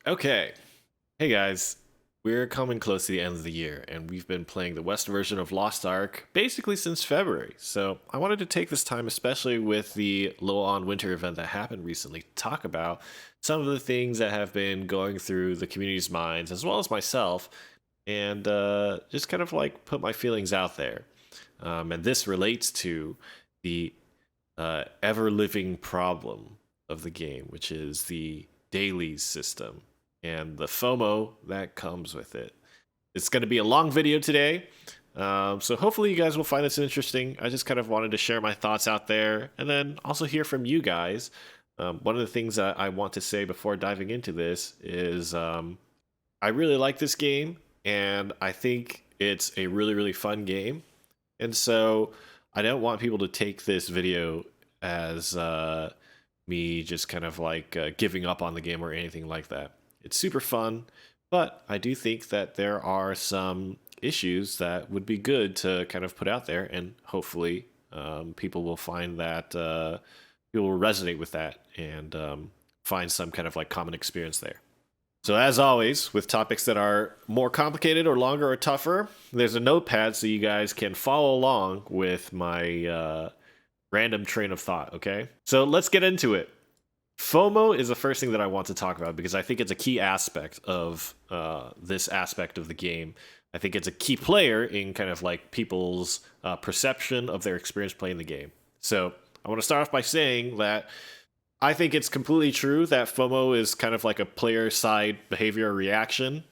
Okay. Hey guys. We're coming close to the end of the year, and we've been playing the West version of Lost Ark basically since February. So I wanted to take this time, especially with the LOA on Winter event that happened recently, to talk about some of the things that have been going through the community's minds, as well as myself, and just kind of like put my feelings out there. And this relates to the ever living problem of the game, which is the Dailies system and the Fomo that comes with it. It's going to be a long video today, so hopefully you guys will find this interesting. I just kind of wanted to share my thoughts out there and then also hear from you guys. One of the things that I want to say before diving into this is I really like this game, and I think it's a really, really fun game. And so I don't want people to take this video as me just kind of like giving up on the game or anything like that. It's super fun, but I do think that there are some issues that would be good to kind of put out there, and hopefully people will find that people will resonate with that and find some kind of like common experience there. So as always, with topics that are more complicated or longer or tougher, there's a notepad so you guys can follow along with my random train of thought, okay? So let's get into it. FOMO is the first thing that I want to talk about because I think it's a key aspect of this aspect of the game. I think it's a key player in kind of like people's perception of their experience playing the game. So I want to start off by saying that I think it's completely true that FOMO is kind of like a player side behavior or reaction.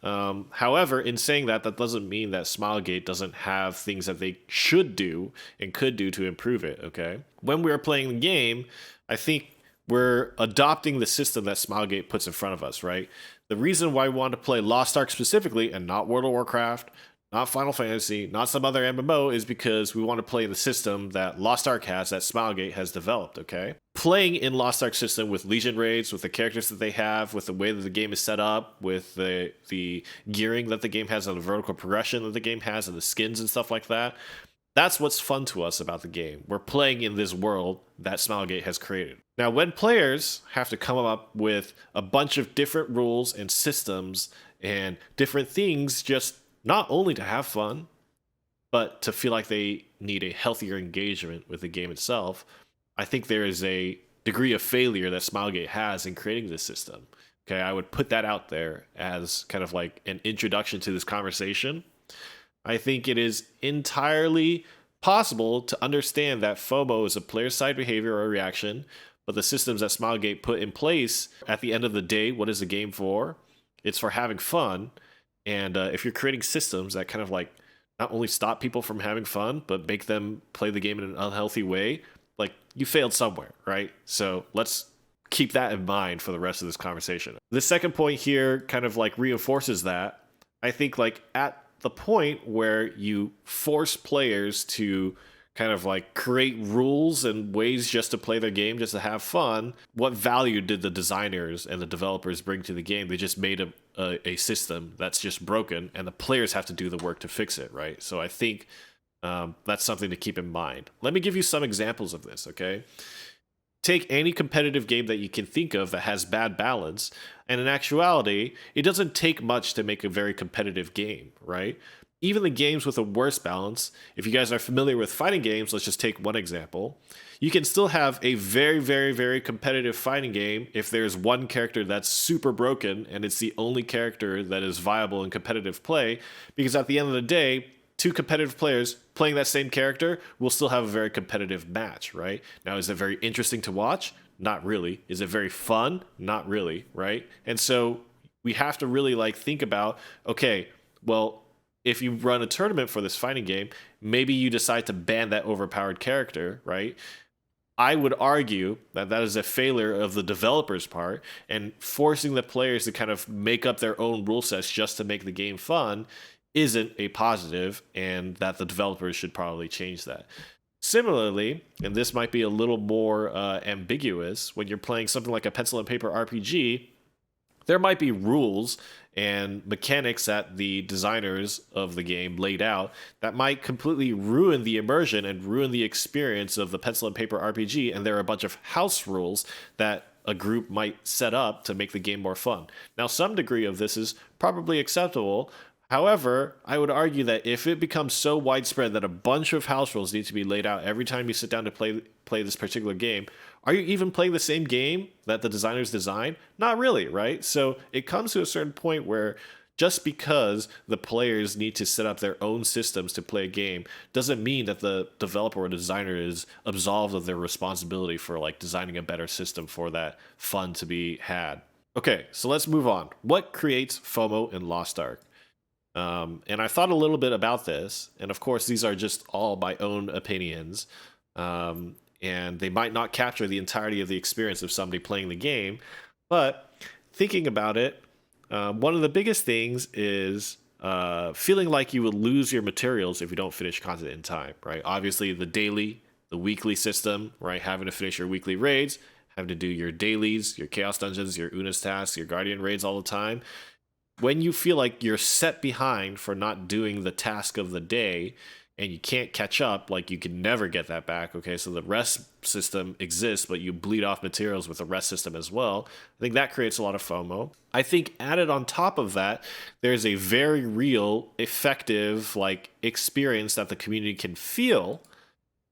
However, in saying that, that doesn't mean that Smilegate doesn't have things that they should do and could do to improve it, okay? When we are playing the game, I think we're adopting the system that Smilegate puts in front of us, right? The reason why we want to play Lost Ark specifically and not World of Warcraft, not Final Fantasy, not some other MMO is because we want to play the system that Lost Ark has, that Smilegate has developed, okay? Playing in Lost Ark system with Legion raids, with the characters that they have, with the way that the game is set up, with the gearing that the game has, and the vertical progression that the game has, and the skins and stuff like that, that's what's fun to us about the game. We're playing in this world that Smilegate has created. Now, when players have to come up with a bunch of different rules and systems and different things just not only to have fun, but to feel like they need a healthier engagement with the game itself, I think there is a degree of failure that Smilegate has in creating this system. Okay, I would put that out there as kind of like an introduction to this conversation. I think it is entirely possible to understand that FOMO is a player side behavior or reaction, but the systems that Smilegate put in place, at the end of the day, what is the game for? It's for having fun. And if you're creating systems that kind of like not only stop people from having fun, but make them play the game in an unhealthy way, like you failed somewhere, right? So let's keep that in mind for the rest of this conversation. The second point here kind of like reinforces that. I think like at the point where you force players to kind of like create rules and ways just to play their game, just to have fun, what value did the designers and the developers bring to the game? They just made a system that's just broken, and the players have to do the work to fix it, right? So I think that's something to keep in mind. Let me give you some examples of this, okay? Take any competitive game that you can think of that has bad balance, and in actuality, it doesn't take much to make a very competitive game, right? Even the games with a worse balance, if you guys are familiar with fighting games, let's just take one example. You can still have a very, very, very competitive fighting game if there's one character that's super broken and it's the only character that is viable in competitive play, because at the end of the day, two competitive players playing that same character will still have a very competitive match, right? Now, is it very interesting to watch? Not really. Is it very fun? Not really, right? And so we have to really like think about, okay, well, if you run a tournament for this fighting game, maybe you decide to ban that overpowered character, right? I would argue that that is a failure of the developer's part, and forcing the players to kind of make up their own rule sets just to make the game fun isn't a positive, and that the developers should probably change that. Similarly, and this might be a little more ambiguous, when you're playing something like a pencil and paper RPG, there might be rules and mechanics that the designers of the game laid out that might completely ruin the immersion and ruin the experience of the pencil and paper RPG. And there are a bunch of house rules that a group might set up to make the game more fun. Now, some degree of this is probably acceptable. However, I would argue that if it becomes so widespread that a bunch of house rules need to be laid out every time you sit down to play this particular game, are you even playing the same game that the designers designed? Not really, right? So it comes to a certain point where just because the players need to set up their own systems to play a game doesn't mean that the developer or designer is absolved of their responsibility for like designing a better system for that fun to be had. Okay, so let's move on. What creates FOMO in Lost Ark? And I thought a little bit about this, and of course, these are just all my own opinions, and they might not capture the entirety of the experience of somebody playing the game. But thinking about it, one of the biggest things is feeling like you will lose your materials if you don't finish content in time, right? Obviously, the weekly system, right? Having to finish your weekly raids, having to do your dailies, your chaos dungeons, your Una's tasks, your guardian raids all the time. When you feel like you're set behind for not doing the task of the day and you can't catch up, like you can never get that back. Okay, so the rest system exists, but you bleed off materials with the rest system as well. I think that creates a lot of FOMO. I think added on top of that, there's a very real, effective like experience that the community can feel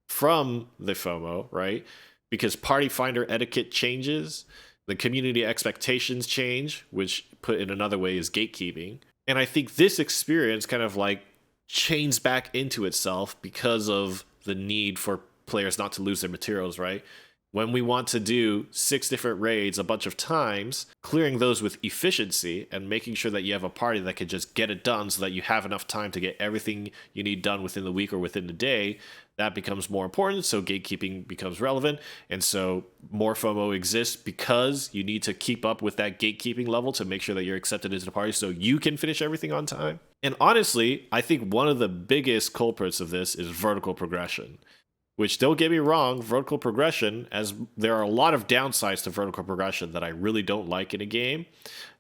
from the FOMO, right? Because party finder etiquette changes. The community expectations change, which put in another way is gatekeeping. And I think this experience kind of like chains back into itself because of the need for players not to lose their materials, right? When we want to do 6 different raids a bunch of times, clearing those with efficiency and making sure that you have a party that can just get it done so that you have enough time to get everything you need done within the week or within the day, that becomes more important. So gatekeeping becomes relevant. And so more FOMO exists because you need to keep up with that gatekeeping level to make sure that you're accepted into the party so you can finish everything on time. And honestly, I think one of the biggest culprits of this is vertical progression. Which, don't get me wrong, vertical progression, as there are a lot of downsides to vertical progression that I really don't like in a game,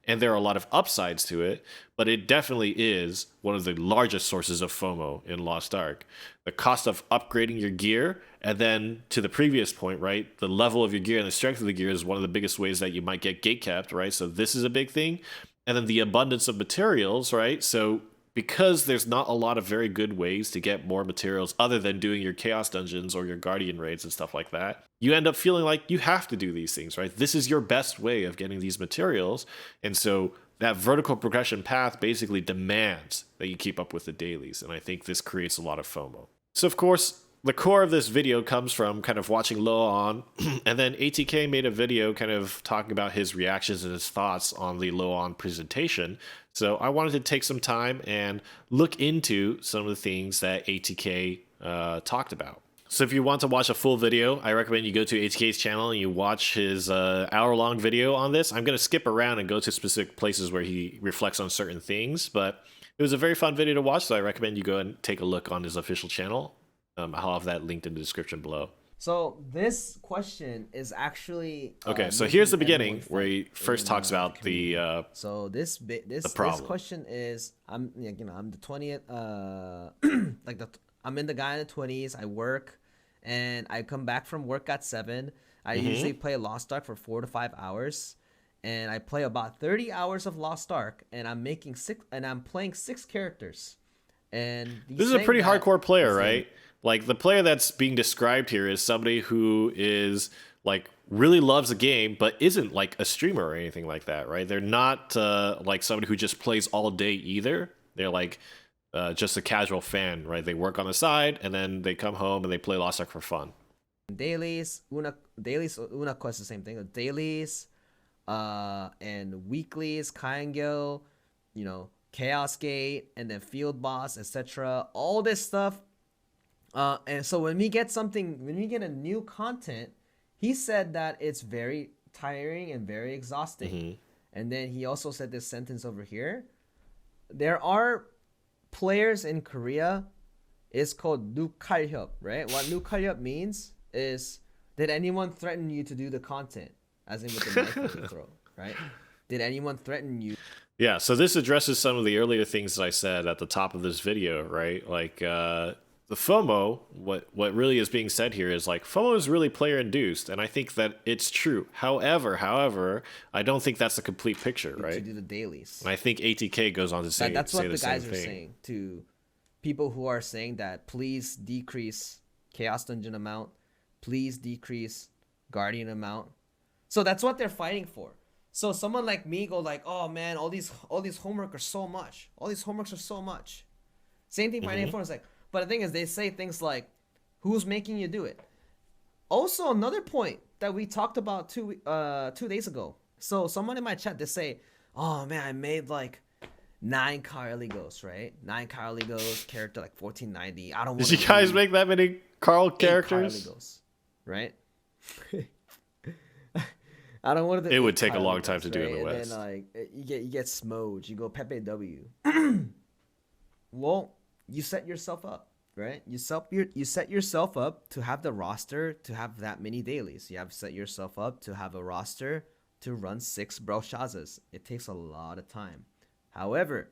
and there are a lot of upsides to it, but it definitely is one of the largest sources of FOMO in Lost Ark. The cost of upgrading your gear, and then to the previous point, right, the level of your gear and the strength of the gear is one of the biggest ways that you might get gatekept, right? So this is a big thing. And then the abundance of materials, right? So because there's not a lot of very good ways to get more materials other than doing your chaos dungeons or your guardian raids and stuff like that, you end up feeling like you have to do these things, right? This is your best way of getting these materials. And so that vertical progression path basically demands that you keep up with the dailies. And I think this creates a lot of FOMO. So of course, the core of this video comes from kind of watching LOA on, and then ATK made a video kind of talking about his reactions and his thoughts on the LOA on presentation. So I wanted to take some time and look into some of the things that ATK talked about. So if you want to watch a full video, I recommend you go to ATK's channel and you watch his hour-long video on this. I'm going to skip around and go to specific places where he reflects on certain things, but it was a very fun video to watch, so I recommend you go and take a look on his official channel. I'll have that linked in the description below. So this question is actually okay. So here's the beginning where he first talks about the this question is I'm the 20th I'm in the guy in the 20s. I work and I come back from work at 7. I usually play Lost Ark for 4 to 5 hours, and I play about 30 hours of Lost Ark, and I'm playing 6 characters. And this is a pretty hardcore player, right? Like the player that's being described here is somebody who is like really loves a game, but isn't like a streamer or anything like that, right? They're not like somebody who just plays all day either. They're like just a casual fan, right? They work on the side and then they come home and they play Lost Ark for fun. Dailies, Una quest the same thing. Dailies, and weeklies, Kaingyo, Chaos Gate, and then Field Boss, etc. All this stuff. And so when we get a new content, he said that it's very tiring and very exhausting. And then he also said this sentence over here. There are players in Korea, it's called nukalhyup, right? What nukalhyup means is, did anyone threaten you to do the content? As in with the knife that you throw, right? Did anyone threaten you? Yeah, so this addresses some of the earlier things that I said at the top of this video, right? Like, the FOMO, what really is being said here is like FOMO is really player induced, and I think that it's true. However, I don't think that's the complete picture, To right? do the dailies. And I think ATK goes on to say That's what the same guys are thing. saying to people who are saying that please decrease chaos dungeon amount, please decrease guardian amount. So that's what they're fighting for. So someone like me go like, oh man, all these homework are so much. All these homeworks are so much. Same thing for is like, but the thing is they say things like, who's making you do it? Also, another point that we talked about 2 days ago. So someone in my chat, they say, oh man, I made like 9 Carl Legos, right? 9 Carl Legos, character like 1490. I don't want Did you guys make that many Carl characters? Carl Legos, right? I don't want to. It would take a long time to do in the West. And then like you get smoked. You go Pepe W. Well, you set yourself up, right? You set yourself up to have the roster to have that many dailies. You have set yourself up to have a roster to run 6 Broshazas. It takes a lot of time. However,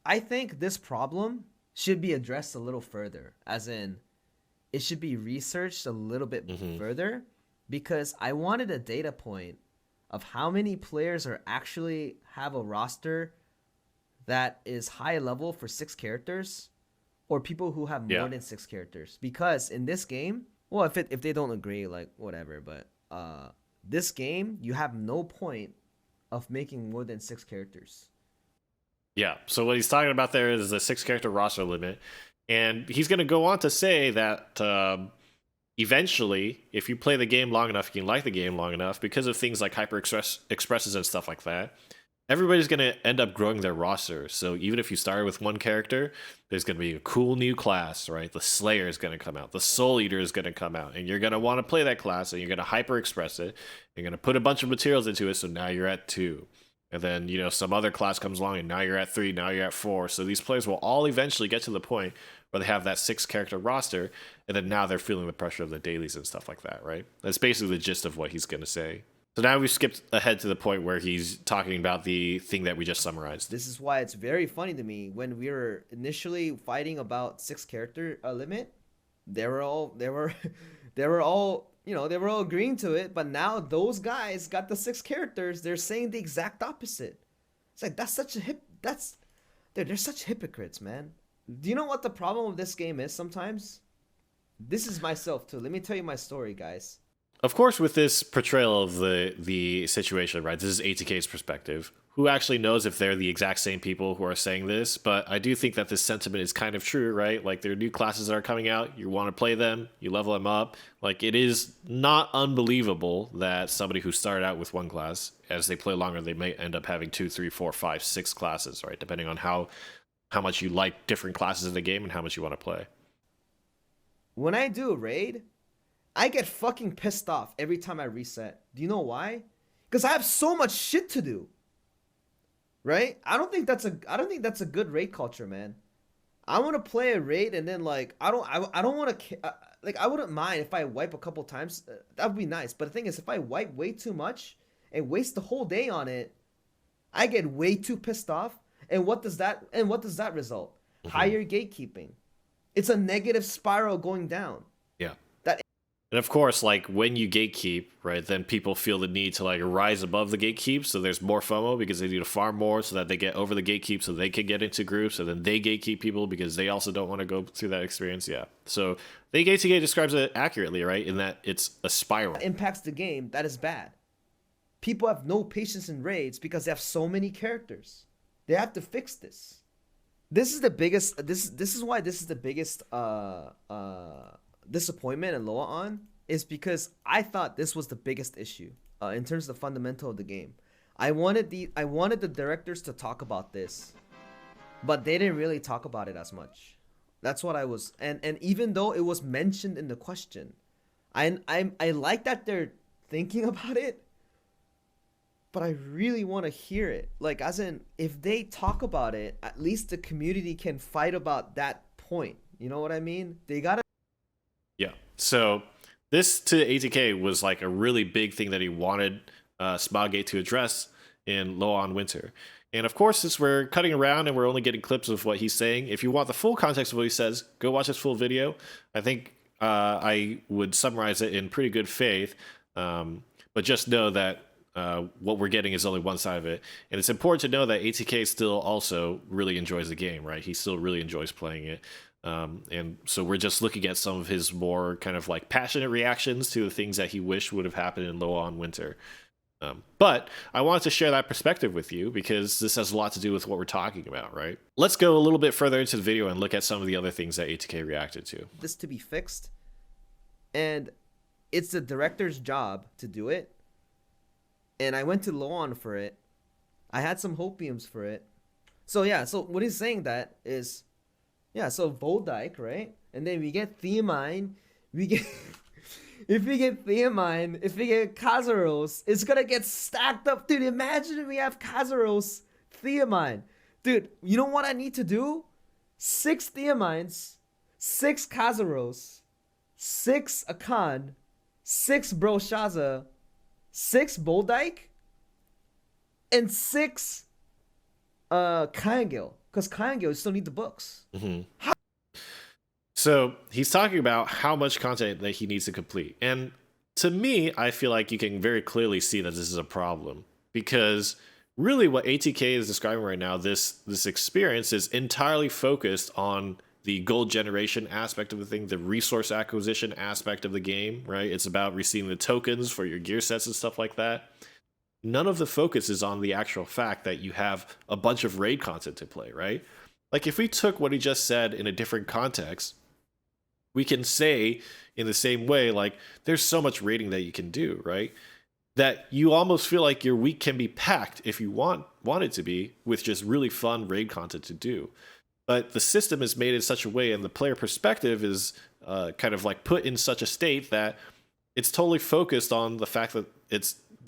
I think this problem should be addressed a little further, as in it should be researched a little bit further, because I wanted a data point of how many players are actually have a roster that is high level for 6 characters, or people who have more than 6 characters. Because in this game, well, if they don't agree, like whatever, but this game you have no point of making more than 6 characters. Yeah. So what he's talking about there is a 6 character roster limit, and he's going to go on to say that eventually, if you play the game long enough, you can like the game long enough, because of things like hyper expresses and stuff like that, everybody's going to end up growing their roster. So even if you started with 1 character, there's going to be a cool new class, right? The Slayer is going to come out. The Soul Eater is going to come out. And you're going to want to play that class, and you're going to hyper express it. You're going to put a bunch of materials into it, so now you're at 2. And then, some other class comes along, and now you're at 3, now you're at 4. So these players will all eventually get to the point where they have that 6 character roster, and then now they're feeling the pressure of the dailies and stuff like that, right? That's basically the gist of what he's going to say. So now we've skipped ahead to the point where he's talking about the thing that we just summarized. This is why it's very funny to me when we were initially fighting about 6 character limit. They were all agreeing to it, but now those guys got the 6 characters. They're saying the exact opposite. It's like they're such hypocrites, man. Do you know what the problem with this game is sometimes? This is myself too. Let me tell you my story, guys. Of course, with this portrayal of the situation, right, this is ATK's perspective. Who actually knows if they're the exact same people who are saying this? But I do think that this sentiment is kind of true, right? Like, there are new classes that are coming out. You want to play them. You level them up. Like, it is not unbelievable that somebody who started out with 1 class, as they play longer, they may end up having 2, 3, 4, 5, 6 classes, right? Depending on how much you like different classes in the game and how much you want to play. When I do a raid, I get fucking pissed off every time I reset. Do you know why? Because I have so much shit to do. Right? I don't think that's a good raid culture, man. I want to play a raid, and then like I don't want to like, I wouldn't mind if I wipe a couple times. That would be nice. But the thing is, if I wipe way too much and waste the whole day on it, I get way too pissed off. And what does that result? Higher gatekeeping. It's a negative spiral going down. Yeah. And of course, like, when you gatekeep, right, then people feel the need to like rise above the gatekeep. So there's more FOMO because they need to farm more so that they get over the gatekeep so they can get into groups, and then they gatekeep people because they also don't want to go through that experience. Yeah. So I think ATK describes it accurately, right, in that it's a spiral. That impacts the game. That is bad. People have no patience in raids because they have so many characters. They have to fix this. This is the biggest. This is why this is the biggest disappointment in LOA on, is because I thought this was the biggest issue in terms of the fundamental of the game. I wanted the directors to talk about this, but they didn't really talk about it as much. That's what I was, and even though it was mentioned in the question, I like that they're thinking about it, but I really want to hear it. Like, as in, if they talk about it, at least the community can fight about that point. You know what I mean? They gotta. Yeah. So this to ATK was like a really big thing that he wanted Smilegate to address, in LOA on Winter. And of course, since we're cutting around and we're only getting clips of what he's saying, if you want the full context of what he says, go watch his full video. I think I would summarize it in pretty good faith. But just know that what we're getting is only one side of it. And it's important to know that ATK still also really enjoys the game, right? He still really enjoys playing it. And so we're just looking at some of his more kind of like passionate reactions to the things that he wished would have happened in LOA on Winter. But I wanted to share that perspective with you because this has a lot to do with what we're talking about, right? Let's go a little bit further into the video and look at some of the other things that ATK reacted to. This to be fixed, and it's the director's job to do it. And I went to Loan for it. I had some hopiums for it. So yeah, so what he's saying that is, yeah, so Voldike, right? And then we get Theamine, we get if we get Theamine, if we get Kazaros, it's gonna get stacked up. Dude, imagine if we have Kazaros, Theamine. Dude, you know what I need to do? 6 Theamines, 6 Kazaros, 6 Akan, 6 Broshaza, 6 Voldike, and 6 Kyangil. Because Kyangil still need the books. Mm-hmm. So he's talking about how much content that he needs to complete. And to me, I feel like you can very clearly see that this is a problem. Because really what ATK is describing right now, this experience is entirely focused on the gold generation aspect of the thing, the resource acquisition aspect of the game, right? It's about receiving the tokens for your gear sets and stuff like that. None of the focus is on the actual fact that you have a bunch of raid content to play, right? Like if we took what he just said in a different context, we can say in the same way, like there's so much raiding that you can do, right? That you almost feel like your week can be packed if you want it to be with just really fun raid content to do. But the system is made in such a way and the player perspective is kind of like put in such a state that it's totally focused on the fact that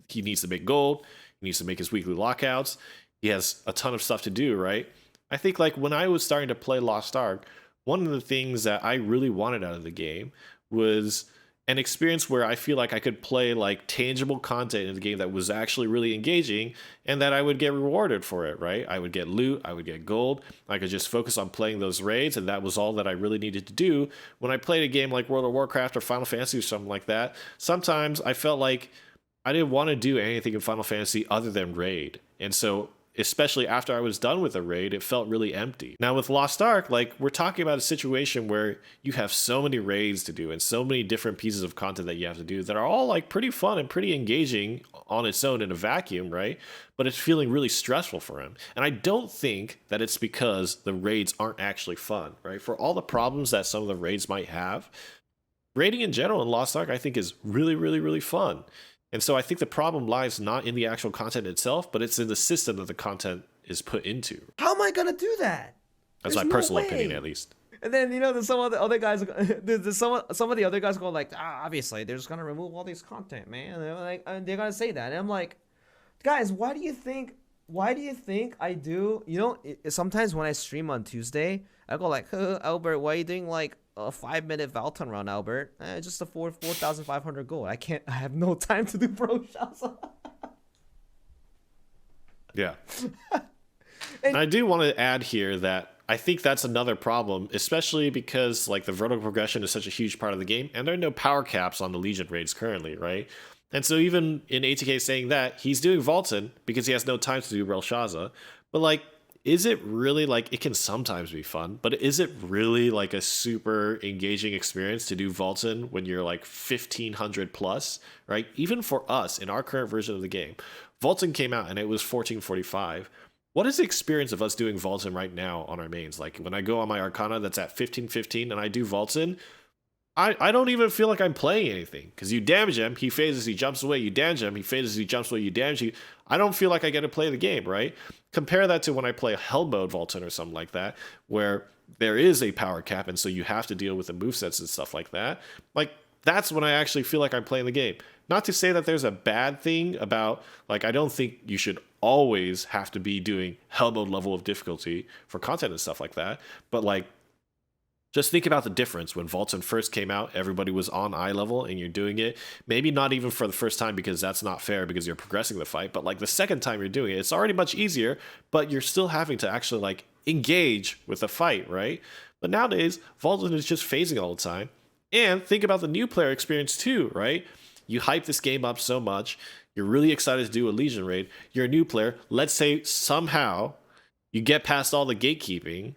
he needs to make gold, he needs to make his weekly lockouts, he has a ton of stuff to do, right? I think like when I was starting to play Lost Ark, one of the things that I really wanted out of the game was an experience where I feel like I could play like tangible content in the game that was actually really engaging and that I would get rewarded for it, right? I would get loot, I would get gold, I could just focus on playing those raids, and that was all that I really needed to do. When I played a game like World of Warcraft or Final Fantasy or something like that, sometimes I felt like I didn't want to do anything in Final Fantasy other than raid. And so especially after I was done with a raid, it felt really empty. Now with Lost Ark, like we're talking about a situation where you have so many raids to do and so many different pieces of content that you have to do that are all like pretty fun and pretty engaging on its own in a vacuum, right? But it's feeling really stressful for him. And I don't think that it's because the raids aren't actually fun, right? For all the problems that some of the raids might have, raiding in general in Lost Ark I think is really, really, really fun. And so I think the problem lies not in the actual content itself, but it's in the system that the content is put into. How am I gonna do that? That's my personal opinion, at least. And then, you know, there's some of the other guys, some of the other guys go like, obviously they're just gonna remove all this content, man. And they're like, they're gonna say that, and I'm like, guys, why do you think I do? You know, sometimes when I stream on Tuesday, I go like, Albert, why are you doing like a 5-minute Valton run, Albert? Just a 4,500 gold. I have no time to do pro shots. Yeah. And I do want to add here that I think that's another problem, especially because like the vertical progression is such a huge part of the game, and there are no power caps on the Legion raids currently, right? And so even in ATK saying that, he's doing Vaulton because he has no time to do Belshazzar. But like, is it really like, it can sometimes be fun, but is it really like a super engaging experience to do Vaulton when you're like 1500 plus, right? Even for us in our current version of the game, Vaulton came out and it was 1445. What is the experience of us doing Vaulton right now on our mains? Like when I go on my Arcana that's at 1515 and I do Vaulton, I don't even feel like I'm playing anything because you damage him, he phases, he jumps away, you damage him, he phases, he jumps away, you damage him. I don't feel like I get to play the game, right? Compare that to when I play Hell Mode Vaulton or something like that, where there is a power cap and so you have to deal with the movesets and stuff like that. Like, that's when I actually feel like I'm playing the game. Not to say that there's a bad thing about, like, I don't think you should always have to be doing Hell Mode level of difficulty for content and stuff like that, but like, Just think about the difference. When Vaulton first came out, everybody was on eye level and you're doing it. Maybe not even for the first time because that's not fair because you're progressing the fight, but like the second time you're doing it, it's already much easier, but you're still having to actually like engage with the fight, right? But nowadays, Vaulton is just phasing all the time. And think about the new player experience too, right? You hype this game up so much, you're really excited to do a Legion raid, you're a new player, let's say somehow you get past all the gatekeeping,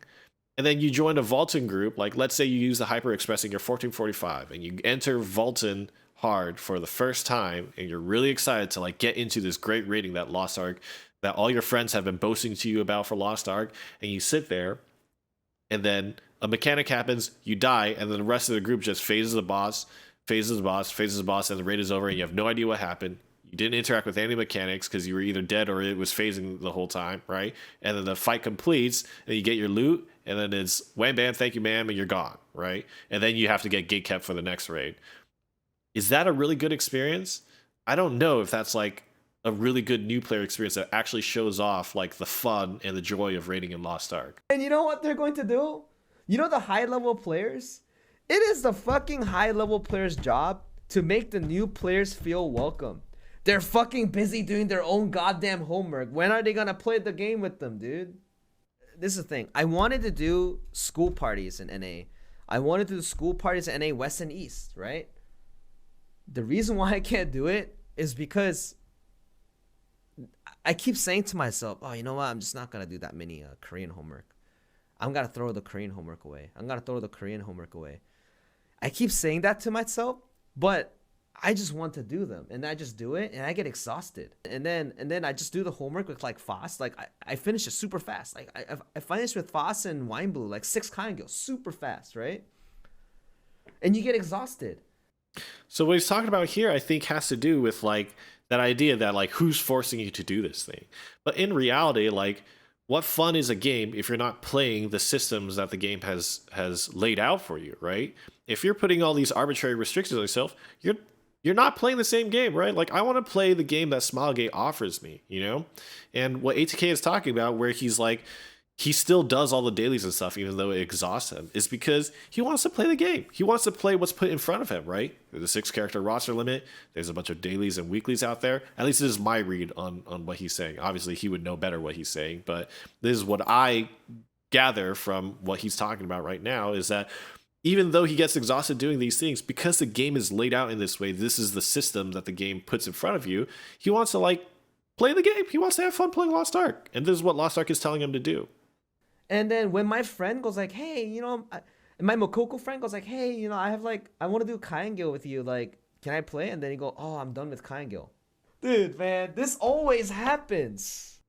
and then you join a Vaulton group, like let's say you use the Hyper Express and you're 1445 and you enter Vaulton hard for the first time and you're really excited to like get into this great rating that Lost Ark that all your friends have been boasting to you about for Lost Ark, and you sit there and then a mechanic happens, you die, and then the rest of the group just phases the boss, phases the boss, phases the boss, and the raid is over and you have no idea what happened. You didn't interact with any mechanics because you were either dead or it was phasing the whole time, right? And then the fight completes and you get your loot, and then it's wham bam, thank you ma'am, and you're gone, right? And then you have to get gate kept for the next raid. Is that a really good experience? I don't know if that's like a really good new player experience that actually shows off like the fun and the joy of raiding in Lost Ark. And you know what they're going to do? You know the high level players? It is the fucking high level players' job to make the new players feel welcome. They're fucking busy doing their own goddamn homework. When are they gonna play the game with them, dude? This is the thing. I wanted to do school parties in NA. I wanted to do school parties in NA West and East, right? The reason why I can't do it is because I keep saying to myself, oh, you know what? I'm just not gonna do that many Korean homework. I'm gonna throw the Korean homework away. I keep saying that to myself, but I just want to do them, and I just do it, and I get exhausted. And then I just do the homework with like Foss. Like I finish it super fast. Like I finished with Foss and Wine Blue like 6 Kaingyo super fast, right? And you get exhausted. So what he's talking about here, I think, has to do with like that idea that like who's forcing you to do this thing. But in reality, like what fun is a game if you're not playing the systems that the game has laid out for you, right? If you're putting all these arbitrary restrictions on yourself, you're not playing the same game, right? Like I want to play the game that Smilegate offers me, you know? And what ATK is talking about, where he's like, he still does all the dailies and stuff, even though it exhausts him, is because he wants to play the game. He wants to play what's put in front of him, right? There's a 6 character roster limit. There's a bunch of dailies and weeklies out there. At least this is my read on what he's saying. Obviously, he would know better what he's saying, but this is what I gather from what he's talking about right now, is that even though he gets exhausted doing these things, because the game is laid out in this way, this is the system that the game puts in front of you, he wants to like play the game. He wants to have fun playing Lost Ark. And this is what Lost Ark is telling him to do. And then when my friend goes like, hey, you know, my Mokoko friend goes like, hey, you know, I want to do Kaingyo with you. Like, can I play? And then he go, oh, I'm done with Kaingyo. Dude, man, this always happens.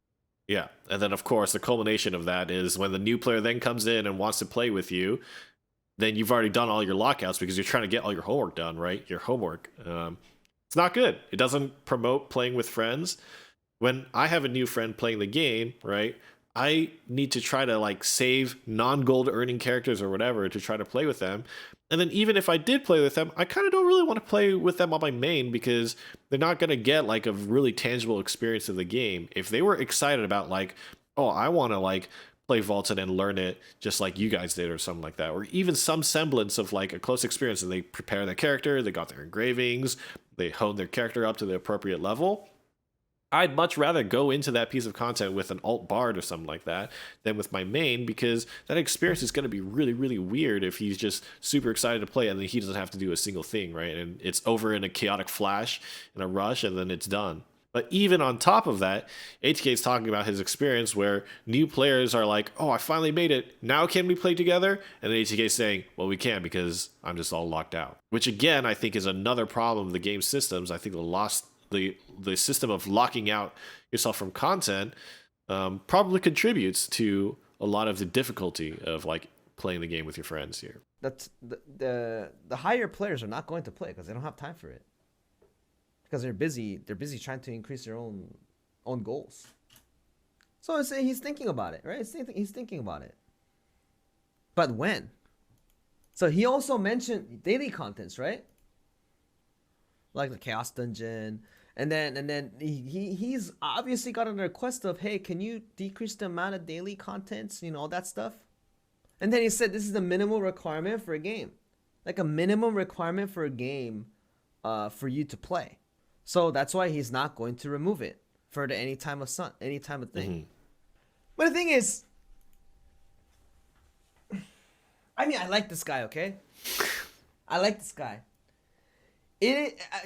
Yeah. And then, of course, the culmination of that is when the new player then comes in and wants to play with you, then you've already done all your lockouts because you're trying to get all your homework done, right? Your homework. It's not good. It doesn't promote playing with friends. When I have a new friend playing the game, right, I need to try to like save non-gold earning characters or whatever to try to play with them. And then even if I did play with them, I kind of don't really want to play with them on my main because they're not going to get like a really tangible experience of the game. If they were excited about like, oh, I want to like play Vaulted and learn it just like you guys did or something like that, or even some semblance of like a close experience, and they prepare their character, they got their engravings, they hone their character up to the appropriate level, I'd much rather go into that piece of content with an alt bard or something like that than with my main, because that experience is going to be really, really weird if he's just super excited to play and then he doesn't have to do a single thing, right? And it's over in a chaotic flash, in a rush, and then it's done. But even on top of that, ATK is talking about his experience where new players are like, oh, I finally made it. Now can we play together? And then ATK is saying, well, we can't because I'm just all locked out. Which again, I think is another problem of the game systems. I think the system of locking out yourself from content probably contributes to a lot of the difficulty of like playing the game with your friends here. That's the higher players are not going to play because they don't have time for it. Because they're busy trying to increase their own goals. So I'm saying he's thinking about it, right? He's thinking about it. But when? So he also mentioned daily contents, right? Like the Chaos Dungeon. And then he's obviously got a request of, hey, can you decrease the amount of daily contents, you know, all that stuff? And then he said this is the minimal requirement for a game, like a minimum requirement for a game, for you to play. So that's why he's not going to remove it for the any time of thing. Mm-hmm. But the thing is, I mean, I like this guy. Okay, I like this guy.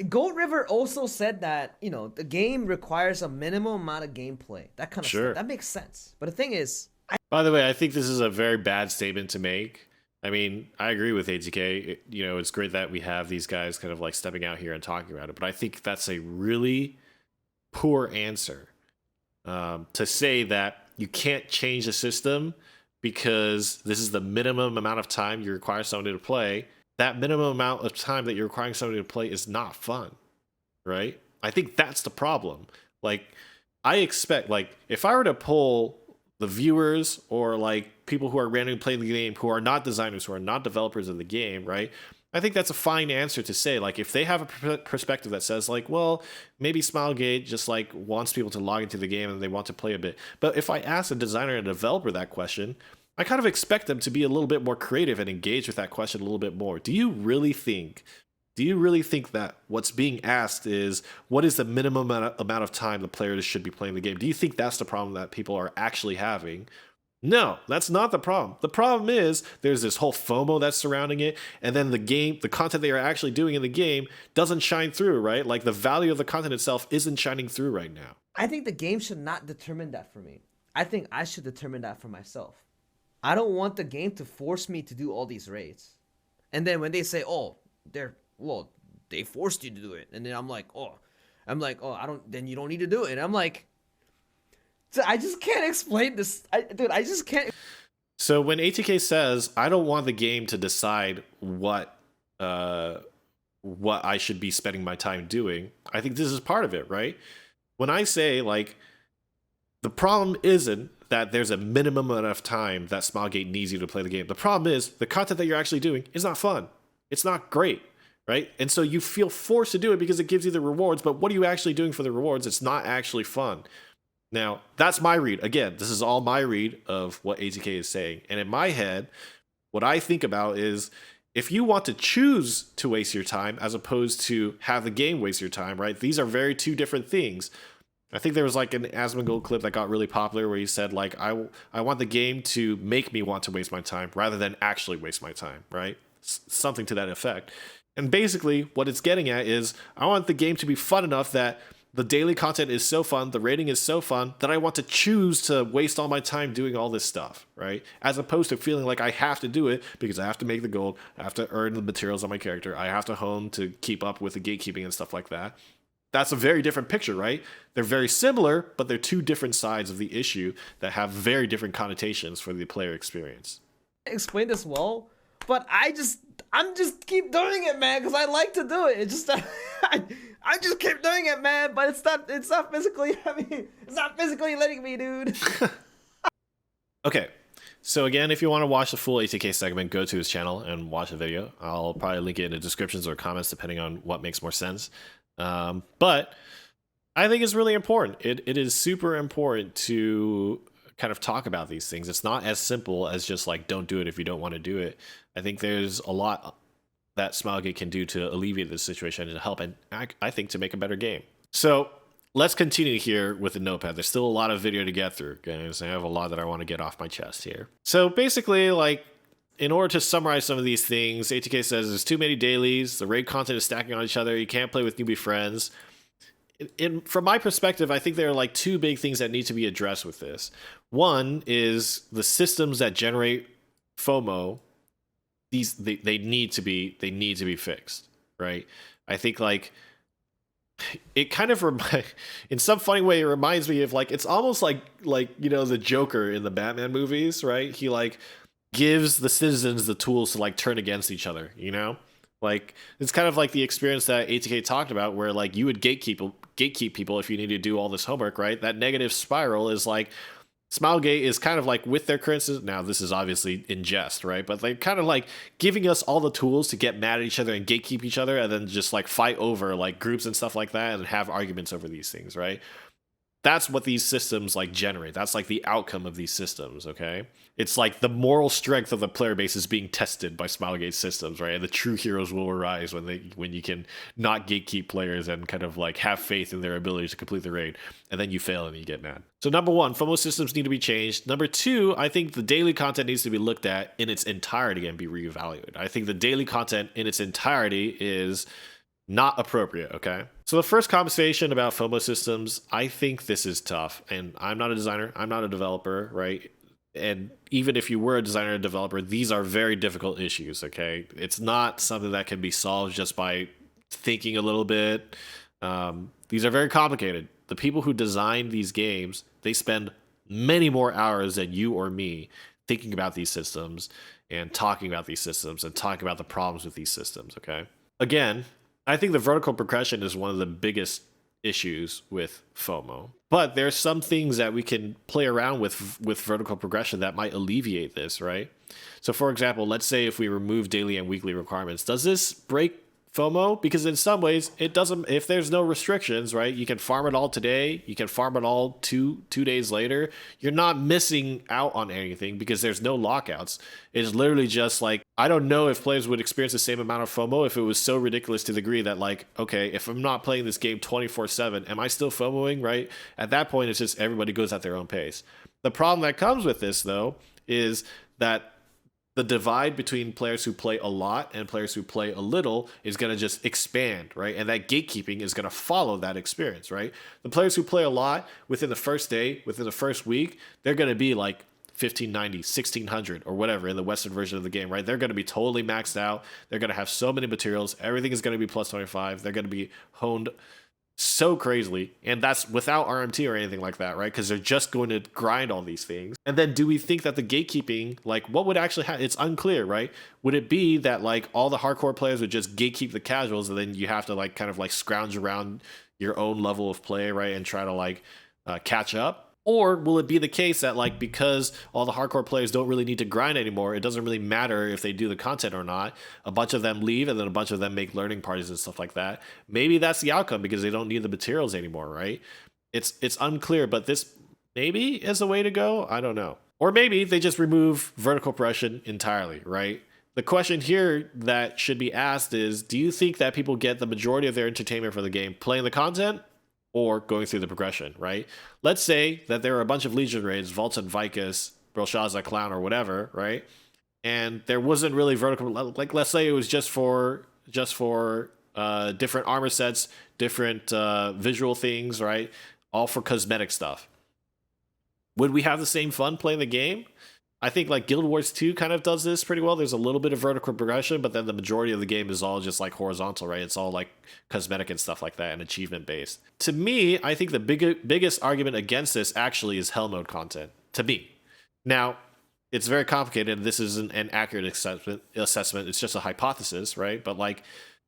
Gold River also said that, you know, the game requires a minimum amount of gameplay. That kind of stuff. That makes sense. But the thing is, by the way, I think this is a very bad statement to make. I mean, I agree with ATK. You know, it's great that we have these guys kind of like stepping out here and talking about it, but I think that's a really poor answer, to say that you can't change the system because this is the minimum amount of time you require somebody to play. That minimum amount of time that you're requiring somebody to play is not fun, right? I think that's the problem. Like, I expect, like, if I were to pull the viewers or like people who are randomly playing the game, who are not designers, who are not developers of the game, right? I think that's a fine answer to say. Like, if they have a perspective that says, like, well, maybe Smilegate just like wants people to log into the game and they want to play a bit. But if I ask a designer and a developer that question, I kind of expect them to be a little bit more creative and engage with that question a little bit more. Do you really think that what's being asked is what is the minimum amount of time the players should be playing the game? Do you think that's the problem that people are actually having? No, that's not the problem. The problem is there's this whole FOMO that's surrounding it, and then the content they are actually doing in the game doesn't shine through, right? Like, the value of the content itself isn't shining through right now. I think the game should not determine that for me. I think I should determine that for myself. I don't want the game to force me to do all these raids. And then when they say, oh, they forced you to do it. And then I'm like, then you don't need to do it. And I'm like, I just can't explain this. I just can't. So when ATK says, I don't want the game to decide what I should be spending my time doing, I think this is part of it, right? When I say, like, the problem isn't that there's a minimum amount of time that Smilegate needs you to play the game. The problem is the content that you're actually doing is not fun. It's not great, right? And so you feel forced to do it because it gives you the rewards, but what are you actually doing for the rewards? It's not actually fun. Now, that's my read. Again, this is all my read of what ATK is saying. And in my head, what I think about is, if you want to choose to waste your time as opposed to have the game waste your time, right? These are two different things. I think there was like an Asmongold clip that got really popular where he said, like, I want the game to make me want to waste my time rather than actually waste my time, right? Something to that effect. And basically what it's getting at is, I want the game to be fun enough that the daily content is so fun, the rating is so fun, that I want to choose to waste all my time doing all this stuff, right? As opposed to feeling like I have to do it because I have to make the gold, I have to earn the materials on my character, I have to hone to keep up with the gatekeeping and stuff like that. That's a very different picture, right? They're very similar, but they're two different sides of the issue that have very different connotations for the player experience. Explain this well, but I'm just keep doing it, man, because I like to do it. It's just I just keep doing it, man, but it's not physically, it's not physically letting me, dude. Okay. So again, if you want to watch the full ATK segment, go to his channel and watch the video. I'll probably link it in the descriptions or comments depending on what makes more sense. But I think it's really important. It is super important to kind of talk about these things. It's not as simple as just like, don't do it if you don't want to do it. I think there's a lot that Smilegate can do to alleviate this situation and to help, and I think to make a better game. So let's continue here with the notepad. There's still a lot of video to get through, guys. I have a lot that I want to get off my chest here. So basically, like, in order to summarize some of these things, ATK says there's too many dailies, the raid content is stacking on each other, you can't play with newbie friends. From my perspective, I think there are like two big things that need to be addressed with this. One is the systems that generate FOMO. They need to be fixed, right? I think like it kind of in some funny way it reminds me of like, it's almost like you know, the Joker in the Batman movies, right? He like gives the citizens the tools to like turn against each other, you know? Like, it's kind of like the experience that ATK talked about where like you would gatekeep people if you need to do all this homework, right? That negative spiral is like, Smilegate is kind of like with their current system. Now, this is obviously in jest, right? But they're kind of like giving us all the tools to get mad at each other and gatekeep each other and then just like fight over like groups and stuff like that and have arguments over these things, right? That's what these systems like generate. That's like the outcome of these systems, okay? It's like the moral strength of the player base is being tested by Smilegate systems, right? And the true heroes will arise when you can not gatekeep players and kind of like have faith in their ability to complete the raid, and then you fail and you get mad. So number one, FOMO systems need to be changed. Number two, I think the daily content needs to be looked at in its entirety and be reevaluated. I think the daily content in its entirety is not appropriate, okay? So the first conversation about FOMO systems, I think this is tough. And I'm not a designer, I'm not a developer, right? And even if you were a designer or developer, these are very difficult issues, okay? It's not something that can be solved just by thinking a little bit. These are very complicated. The people who design these games, they spend many more hours than you or me thinking about these systems and talking about these systems and talking about the problems with these systems, okay? Again, I think the vertical progression is one of the biggest issues with FOMO. But there's some things that we can play around with vertical progression that might alleviate this, right? So for example, let's say if we remove daily and weekly requirements, does this break FOMO? Because in some ways it doesn't. If there's no restrictions, right, you can farm it all today, you can farm it all two days later. You're not missing out on anything because there's no lockouts. It's literally just like, I don't know if players would experience the same amount of FOMO if it was so ridiculous to the degree that like, okay, if I'm not playing this game 24/7, am I still FOMOing, right? At that point, it's just everybody goes at their own pace. The problem that comes with this though is that the divide between players who play a lot and players who play a little is going to just expand, right? And that gatekeeping is going to follow that experience, right? The players who play a lot within the first day, within the first week, they're going to be like 1590, 1600, or whatever in the Western version of the game, right? They're going to be totally maxed out. They're going to have so many materials. Everything is going to be plus 25. They're going to be honed so crazily, and that's without RMT or anything like that, right? Because they're just going to grind all these things. And then do we think that the gatekeeping, like what would actually happen? It's unclear, right? Would it be that like all the hardcore players would just gatekeep the casuals, and then you have to like kind of like scrounge around your own level of play, right, and try to like catch up? Or will it be the case that like because all the hardcore players don't really need to grind anymore, it doesn't really matter if they do the content or not, a bunch of them leave and then a bunch of them make learning parties and stuff like that? Maybe that's the outcome because they don't need the materials anymore, right? It's unclear, but this maybe is the way to go. I don't know. Or maybe they just remove vertical progression entirely, right? The question here that should be asked is, do you think that people get the majority of their entertainment from the game playing the content or going through the progression, right? Let's say that there are a bunch of Legion raids, Volta and Vicus, Belshazzar Clown, or whatever, right? And there wasn't really vertical, like let's say it was just for different armor sets, different visual things, right? All for cosmetic stuff. Would we have the same fun playing the game? I think like Guild Wars 2 kind of does this pretty well. There's a little bit of vertical progression, but then the majority of the game is all just like horizontal, right? It's all like cosmetic and stuff like that and achievement based. To me, I think the biggest argument against this actually is hell mode content, to me. Now, it's very complicated. This isn't an accurate assessment. It's just a hypothesis, right? But like,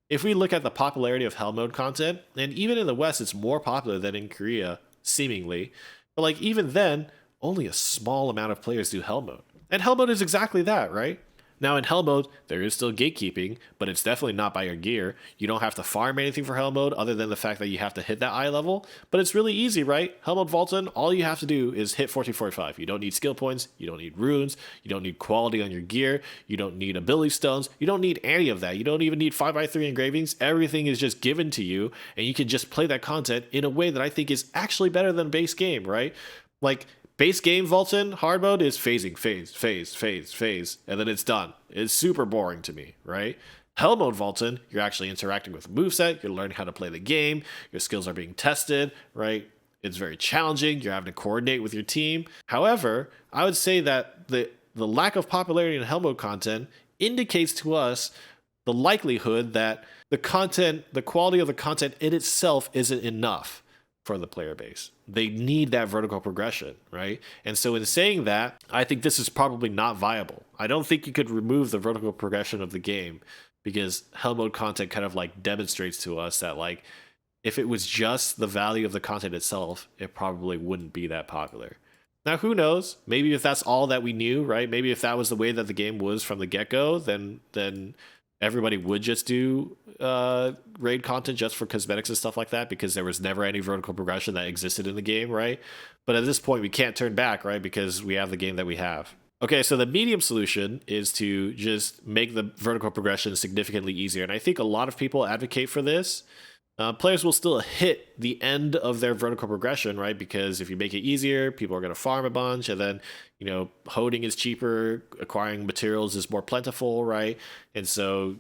if we look at the popularity of hell mode content, and even in the West, it's more popular than in Korea, seemingly. But like, even then, only a small amount of players do hell mode. And hell mode is exactly that, right? Now in hell mode, there is still gatekeeping, but it's definitely not by your gear. You don't have to farm anything for hell mode other than the fact that you have to hit that eye level. But it's really easy, right? Hell mode Vaulton, all you have to do is hit 1445. You don't need skill points, you don't need runes, you don't need quality on your gear, you don't need ability stones, you don't need any of that. You don't even need 5x3 engravings. Everything is just given to you, and you can just play that content in a way that I think is actually better than base game, right? Like, base game Vulcan hard mode is phasing, phase, and then it's done. It's super boring to me, right? Hell mode Vulcan, you're actually interacting with a moveset, you're learning how to play the game, your skills are being tested, right? It's very challenging, you're having to coordinate with your team. However, I would say that the lack of popularity in hell mode content indicates to us the likelihood that the quality of the content in itself isn't enough for the player base. They need that vertical progression, right? And so in saying that, I think this is probably not viable. I don't think you could remove the vertical progression of the game because hell mode content kind of like demonstrates to us that like if it was just the value of the content itself, it probably wouldn't be that popular. Now, who knows? Maybe if that's all that we knew, right? Maybe if that was the way that the game was from the get-go, then everybody would just do raid content just for cosmetics and stuff like that, because there was never any vertical progression that existed in the game, right? But at this point, we can't turn back, right? Because we have the game that we have. Okay, so the medium solution is to just make the vertical progression significantly easier. And I think a lot of people advocate for this. Players will still hit the end of their vertical progression, right? Because if you make it easier, people are going to farm a bunch, and then, holding is cheaper, acquiring materials is more plentiful, right? And so,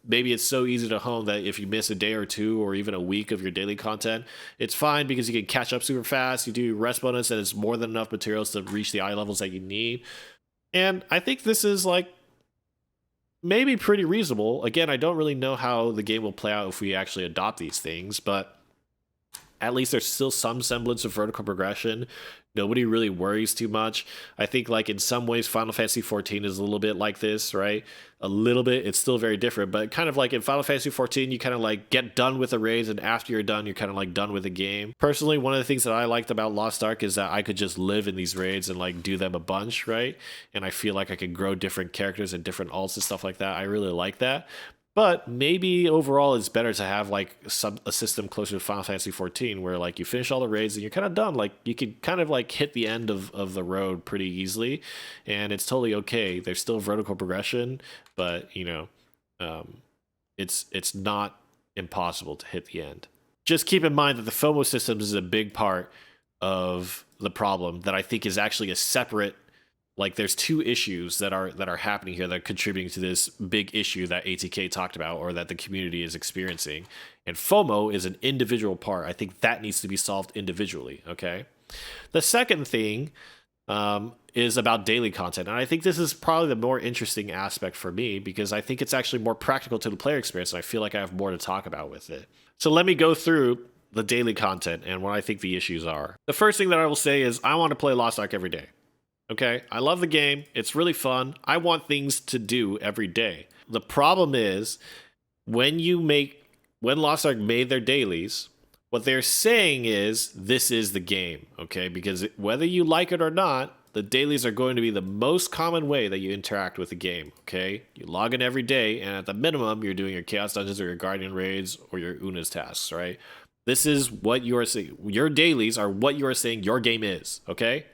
maybe it's so easy to hone that if you miss a day or two or even a week of your daily content, it's fine because you can catch up super fast. You do rest bonus, and it's more than enough materials to reach the eye levels that you need. And I think this is like maybe pretty reasonable. Again, I don't really know how the game will play out if we actually adopt these things, but at least there's still some semblance of vertical progression. Nobody really worries too much. I think like in some ways Final Fantasy 14 is a little bit like this, right? A little bit. It's still very different, but kind of like in Final Fantasy 14, you kind of like get done with the raids, and after you're done, you're kind of like done with the game. Personally, one of the things that I liked about Lost Ark is that I could just live in these raids and like do them a bunch, right? And I feel like I could grow different characters and different alts and stuff like that. I really like that. But maybe overall it's better to have like a system closer to Final Fantasy 14 where like you finish all the raids and you're kind of done. Like you could kind of like hit the end of the road pretty easily, and it's totally okay. There's still vertical progression, but it's not impossible to hit the end. Just keep in mind that the FOMO systems is a big part of the problem that I think is actually a separate, like there's two issues that are happening here that are contributing to this big issue that ATK talked about, or that the community is experiencing. And FOMO is an individual part. I think that needs to be solved individually, okay? The second thing is about daily content. And I think this is probably the more interesting aspect for me, because I think it's actually more practical to the player experience, and I feel like I have more to talk about with it. So let me go through the daily content and what I think the issues are. The first thing that I will say is I want to play Lost Ark every day. Okay, I love the game. It's really fun. I want things to do every day. The problem is when Lost Ark made their dailies, what they're saying is this is the game, okay? Because whether you like it or not, the dailies are going to be the most common way that you interact with the game, okay? You log in every day, and at the minimum, you're doing your Chaos Dungeons or your Guardian Raids or your Una's tasks, right? This is what you are saying. Your dailies are what you are saying your game is, okay?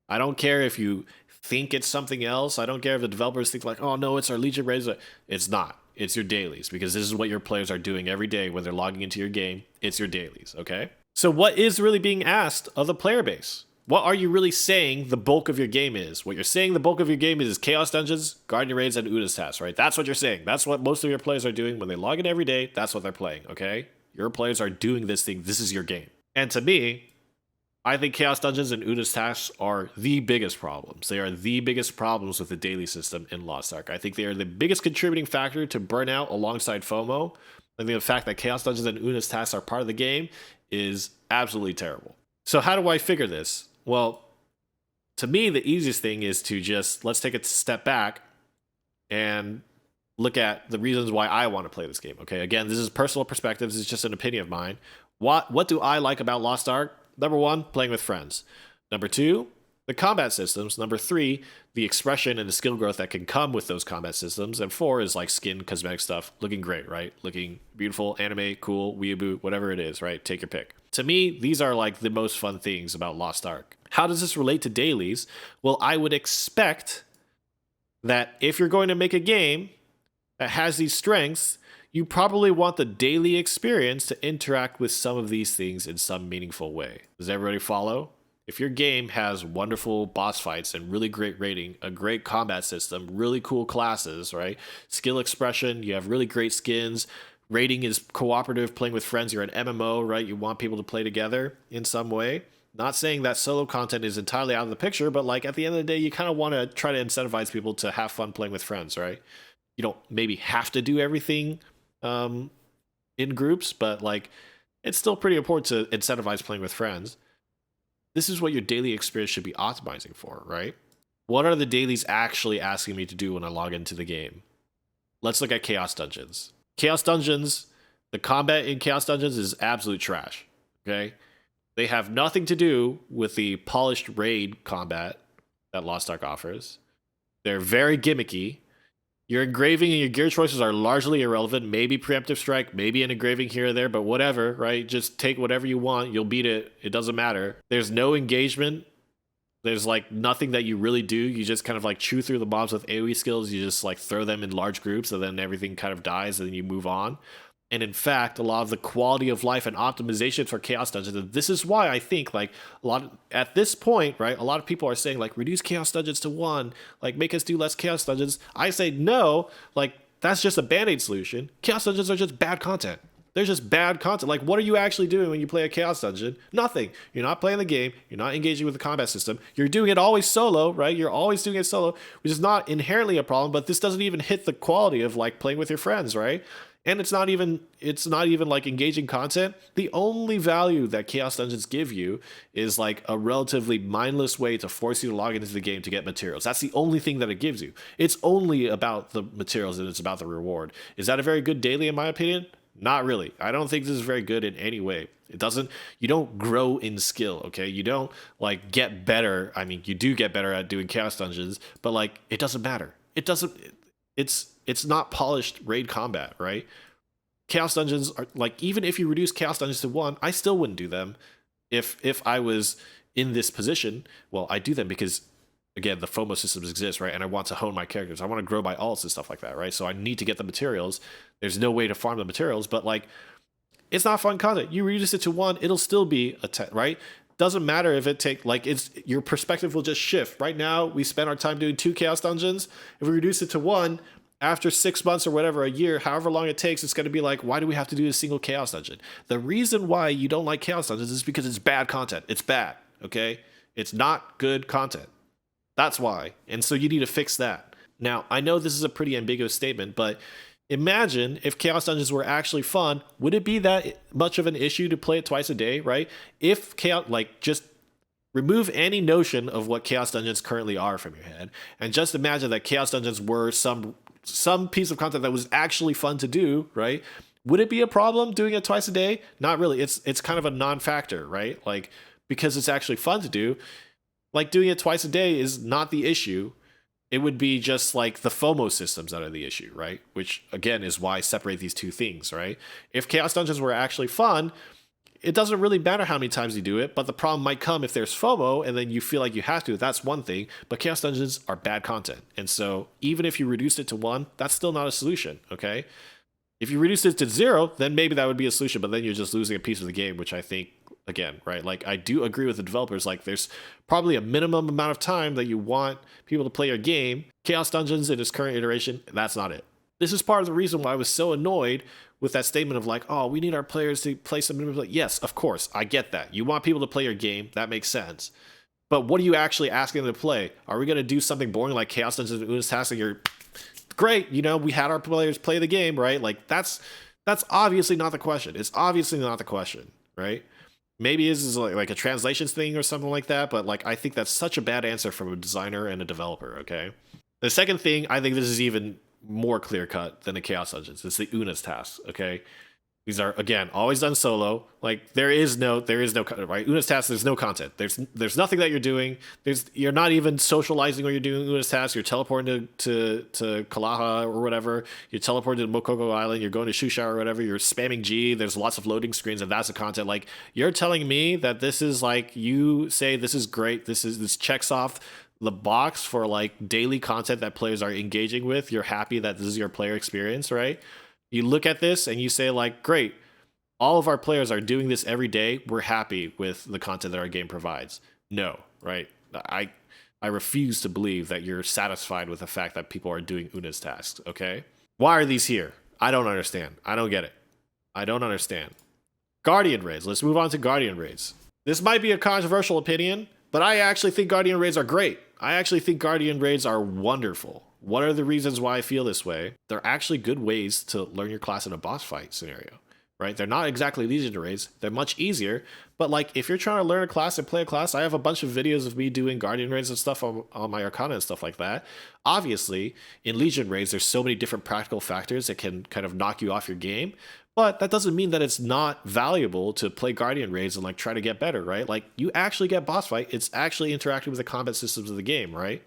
I don't care if you think it's something else. I don't care if the developers think like, oh no, it's our Legion Raids. It's not. It's your dailies, because this is what your players are doing every day when they're logging into your game. It's your dailies, okay? So what is really being asked of the player base? What are you really saying the bulk of your game is? What you're saying the bulk of your game is Chaos Dungeons, Guardian Raids, and Una's tasks, right? That's what you're saying. That's what most of your players are doing when they log in every day. That's what they're playing, okay? Your players are doing this thing. This is your game. And to me, I think Chaos Dungeons and Una's tasks are the biggest problems. They are the biggest problems with the daily system in Lost Ark. I think they are the biggest contributing factor to burnout alongside FOMO. I think the fact that Chaos Dungeons and Una's tasks are part of the game is absolutely terrible. So how do I figure this? Well, to me, the easiest thing is to just, let's take a step back and look at the reasons why I want to play this game. Okay, again, this is personal perspective. This is just an opinion of mine. What do I like about Lost Ark? Number one, playing with friends. Number two, the combat systems. Number three, the expression and the skill growth that can come with those combat systems. And four is like skin, cosmetic stuff, looking great, right? Looking beautiful, anime, cool, weeaboo, whatever it is, right? Take your pick. To me, these are like the most fun things about Lost Ark. How does this relate to dailies? Well, I would expect that if you're going to make a game that has these strengths, you probably want the daily experience to interact with some of these things in some meaningful way. Does everybody follow? If your game has wonderful boss fights and really great rating, a great combat system, really cool classes, right? Skill expression, you have really great skins, rating is cooperative, playing with friends, you're an MMO, right? You want people to play together in some way. Not saying that solo content is entirely out of the picture, but like at the end of the day, you kind of want to try to incentivize people to have fun playing with friends, right? You don't maybe have to do everything in groups, but like it's still pretty important to incentivize playing with friends. This is what your daily experience should be optimizing for, right? What are the dailies actually asking me to do when I log into the game? Let's look at Chaos Dungeons. Chaos Dungeons, the combat in Chaos Dungeons is absolute trash, okay? They have nothing to do with the polished raid combat that Lost Ark offers. They're very gimmicky. Your engraving and your gear choices are largely irrelevant. Maybe preemptive strike, maybe an engraving here or there, but whatever, right? Just take whatever you want. You'll beat it. It doesn't matter. There's no engagement. There's like nothing that you really do. You just kind of like chew through the mobs with AoE skills. You just like throw them in large groups and then everything kind of dies and then you move on. And in fact, a lot of the quality of life and optimization for chaos dungeons, and this is why I think like a lot of, at this point, right, a lot of people are saying like reduce chaos dungeons to 1, like make us do less chaos dungeons. I say no, like that's just a band-aid solution. Chaos dungeons are just bad content. They're just bad content. Like, what are you actually doing when you play a chaos dungeon? Nothing. You're not playing the game. You're not engaging with the combat system. You're doing it always solo, right? You're always doing it solo, which is not inherently a problem, but this doesn't even hit the quality of like playing with your friends, right? And it's not even like engaging content. The only value that chaos dungeons give you is like a relatively mindless way to force you to log into the game to get materials. That's the only thing that it gives you. It's only about the materials and it's about the reward. Is that a very good daily in my opinion? Not really. I don't think this is very good in any way. It doesn't, you don't grow in skill, okay? You don't like get better. I mean, you do get better at doing chaos dungeons, but like it doesn't matter. It doesn't, it's not polished raid combat, right? Chaos dungeons are like, even if you reduce chaos dungeons to 1, I still wouldn't do them if I was in this position. Well, I do them because again, the Fomo systems exist, right? And I want to hone my characters. I want to grow my alts and stuff like that, right? So I need to get the materials. There's no way to farm the materials, but like, it's not fun content. You reduce it to 1, it'll still be a 10, right? Doesn't matter if it take like it's your perspective will just shift. Right now, we spend our time doing 2 chaos dungeons. If we reduce it to 1, after 6 months or whatever, a year, however long it takes, it's going to be like, why do we have to do a single chaos dungeon? The reason why you don't like chaos dungeons is because it's bad content. It's bad, okay? It's not good content. That's why. And so you need to fix that. Now, I know this is a pretty ambiguous statement, but imagine if Chaos Dungeons were actually fun, would it be that much of an issue to play it twice a day, right? If Chaos, like, just remove any notion of what Chaos Dungeons currently are from your head, and just imagine that Chaos Dungeons were some piece of content that was actually fun to do, right? Would it be a problem doing it twice a day? Not really. It's kind of a non-factor, right? Like, because it's actually fun to do, like doing it twice a day is not the issue. It would be just like the FOMO systems that are the issue, right? Which again is why I separate these two things, right? If Chaos Dungeons were actually fun, it doesn't really matter how many times you do it, but the problem might come if there's FOMO and then you feel like you have to. That's one thing, but Chaos Dungeons are bad content. And so even if you reduced it to 1, that's still not a solution, okay? If you reduce it to 0, then maybe that would be a solution, but then you're just losing a piece of the game, which I think, again, right, like I do agree with the developers, like there's probably a minimum amount of time that you want people to play your game. Chaos Dungeons in its current iteration, that's not it. This is part of the reason why I was so annoyed with that statement of like, oh, we need our players to play something. Like, yes, of course, I get that. You want people to play your game, that makes sense. But what are you actually asking them to play? Are we going to do something boring like Chaos Dungeons and Una's Task and you're great, you know, we had our players play the game, right? Like that's obviously not the question. It's obviously not the question, right? Maybe this is like a translations thing or something like that, but like I think that's such a bad answer from a designer and a developer, okay? The second thing, I think this is even more clear cut than the Chaos Dungeons. It's the Una's Tasks, okay? These are again always done solo. Like there is no right. Una's Tasks, there's no content. There's nothing that you're doing. You're not even socializing when you're doing Una's Tasks. You're teleporting to Kalaha or whatever. You're teleporting to Mokoko Island. You're going to Shusha or whatever. You're spamming G. There's lots of loading screens and that's the content. Like you're telling me that this is like you say this is great. This checks off the box for like daily content that players are engaging with. You're happy that this is your player experience, right? You look at this and you say like, great, all of our players are doing this every day. We're happy with the content that our game provides. No, right? I refuse to believe that you're satisfied with the fact that people are doing Una's tasks, okay? Why are these here? I don't understand. I don't get it. I don't understand. Guardian raids. Let's move on to Guardian raids. This might be a controversial opinion, but I actually think Guardian raids are great. I actually think Guardian raids are wonderful. What are the reasons why I feel this way? They're actually good ways to learn your class in a boss fight scenario, right? They're not exactly Legion raids. They're much easier. But like if you're trying to learn a class and play a class, I have a bunch of videos of me doing Guardian raids and stuff on my Arcana and stuff like that. Obviously, in Legion raids, there's so many different practical factors that can kind of knock you off your game. But that doesn't mean that it's not valuable to play Guardian raids and like try to get better, right? Like you actually get boss fight. It's actually interacting with the combat systems of the game, right?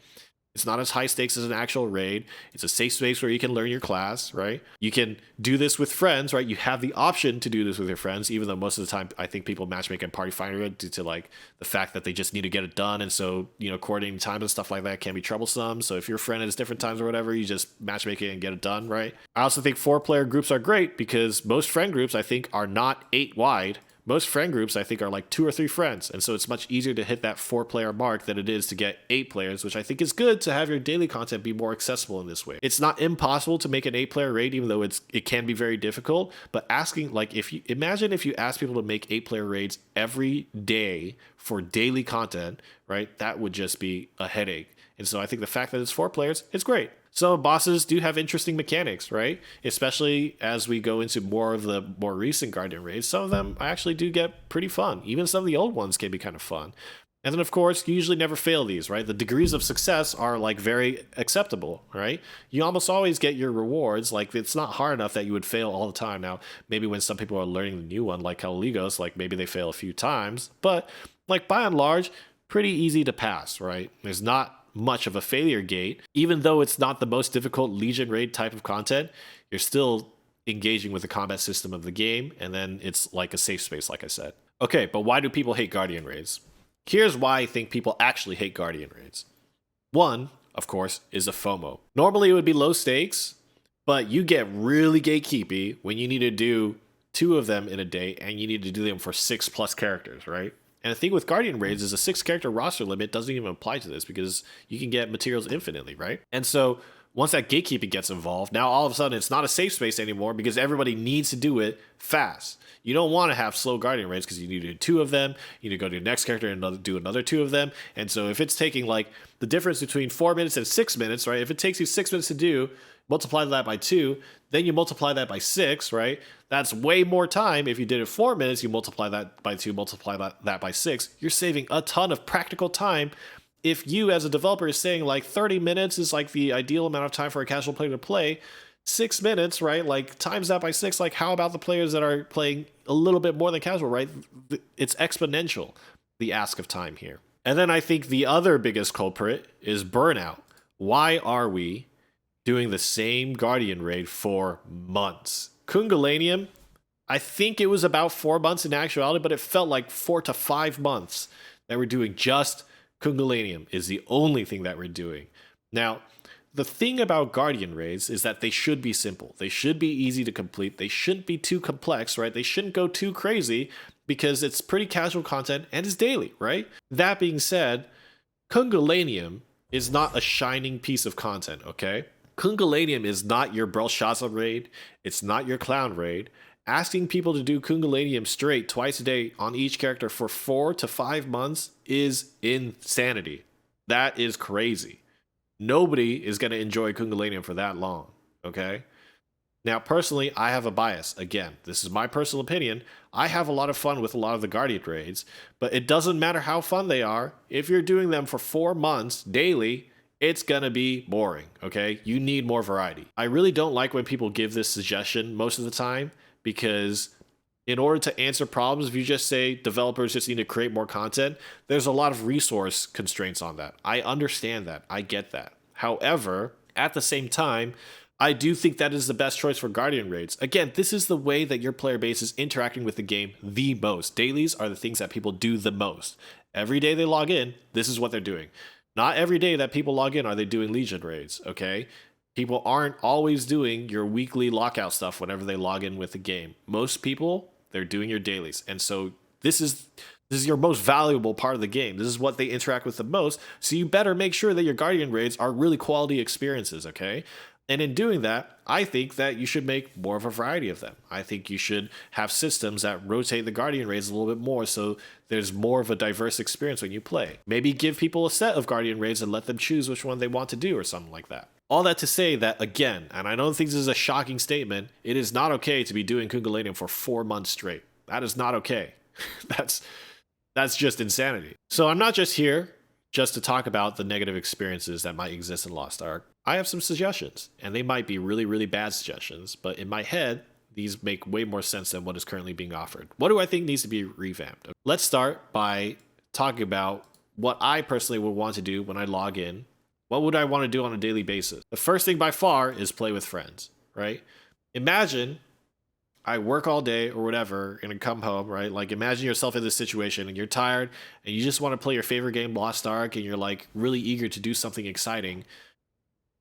It's not as high stakes as an actual raid. It's a safe space where you can learn your class, right? You can do this with friends, right? You have the option to do this with your friends, even though most of the time I think people matchmake and party finder it due to like the fact that they just need to get it done. And so, coordinating time and stuff like that can be troublesome. So if your friend has different times or whatever, you just matchmake it and get it done, right? I also think 4-player groups are great because most friend groups I think are not 8 wide. Most friend groups, I think, are like 2 or 3 friends. And so it's much easier to hit that 4-player mark than it is to get 8 players, which I think is good to have your daily content be more accessible in this way. It's not impossible to make an 8-player raid, even though it can be very difficult. But asking, like, if you ask people to make 8-player raids every day for daily content, right, that would just be a headache. And so I think the fact that it's 4 players, it's great. Some bosses do have interesting mechanics, right? Especially as we go into more of the more recent Guardian raids. Some of them actually do get pretty fun. Even some of the old ones can be kind of fun. And then, of course, you usually never fail these, right? The degrees of success are like very acceptable, right? You almost always get your rewards. Like, it's not hard enough that you would fail all the time. Now, maybe when some people are learning the new one, like Caligos, like maybe they fail a few times. But, like, by and large, pretty easy to pass, right? There's not much of a failure gate. Even though it's not the most difficult Legion raid type of content, you're still engaging with the combat system of the game, and then it's like a safe space, like I said. Okay, but why do people hate Guardian raids? Here's why I think people actually hate Guardian raids. One, of course, is a FOMO. Normally it would be low stakes, but you get really gatekeepy when you need to do 2 of them in a day and you need to do them for 6+ characters, right? And the thing with Guardian raids is a 6-character roster limit doesn't even apply to this because you can get materials infinitely, right? And so once that gatekeeping gets involved, now all of a sudden it's not a safe space anymore because everybody needs to do it fast. You don't want to have slow Guardian raids because you need to do 2 of them. You need to go to your next character and do another 2 of them. And so if it's taking like the difference between 4 minutes and 6 minutes, right? If it takes you 6 minutes to do, multiply that by 2, then you multiply that by 6, right? That's way more time. If you did it 4 minutes, you multiply that by 2, multiply that by 6. You're saving a ton of practical time. If you as a developer is saying like 30 minutes is like the ideal amount of time for a casual player to play, 6 minutes, right? Like times that by 6, like how about the players that are playing a little bit more than casual, right? It's exponential, the ask of time here. And then I think the other biggest culprit is burnout. Why are we doing the same Guardian raid for months? Kungulanium, I think it was about 4 months in actuality, but it felt like 4 to 5 months that we're doing just Kungulanium is the only thing that we're doing. Now, the thing about Guardian raids is that they should be simple. They should be easy to complete. They shouldn't be too complex, right? They shouldn't go too crazy because it's pretty casual content and it's daily, right? That being said, Kungulanium is not a shining piece of content, okay? Kungulanium is not your Belshazzar raid. It's not your clown raid. Asking people to do Kungulanium straight twice a day on each character for 4 to 5 months is insanity. That is crazy. Nobody is going to enjoy Kungulanium for that long, okay? Now, personally, I have a bias. Again, this is my personal opinion. I have a lot of fun with a lot of the Guardian raids, but it doesn't matter how fun they are. If you're doing them for 4 months daily, it's gonna be boring, okay? You need more variety. I really don't like when people give this suggestion most of the time because in order to answer problems, if you just say developers just need to create more content, there's a lot of resource constraints on that. I understand that. I get that. However, at the same time, I do think that is the best choice for Guardian raids. Again, this is the way that your player base is interacting with the game the most. Dailies are the things that people do the most. Every day they log in, this is what they're doing. Not every day that people log in are they doing Legion raids, okay? People aren't always doing your weekly lockout stuff whenever they log in with the game. Most people, they're doing your dailies. And so this is your most valuable part of the game. This is what they interact with the most. So you better make sure that your Guardian raids are really quality experiences, okay? And in doing that, I think that you should make more of a variety of them. I think you should have systems that rotate the Guardian raids a little bit more so there's more of a diverse experience when you play. Maybe give people a set of Guardian raids and let them choose which one they want to do or something like that. All that to say that, again, and I don't think this is a shocking statement, it is not okay to be doing Kungulanium for 4 months straight. That is not okay. That's just insanity. So I'm not just here just to talk about the negative experiences that might exist in Lost Ark. I have some suggestions, and they might be really, really bad suggestions, but in my head, these make way more sense than what is currently being offered. What do I think needs to be revamped? Let's start by talking about what I personally would want to do when I log in What would I want to do on a daily basis? The first thing by far is play with friends, right? Imagine I work all day or whatever and I come home, right? Like imagine yourself in this situation and you're tired and you just want to play your favorite game, Lost Ark, and you're like really eager to do something exciting.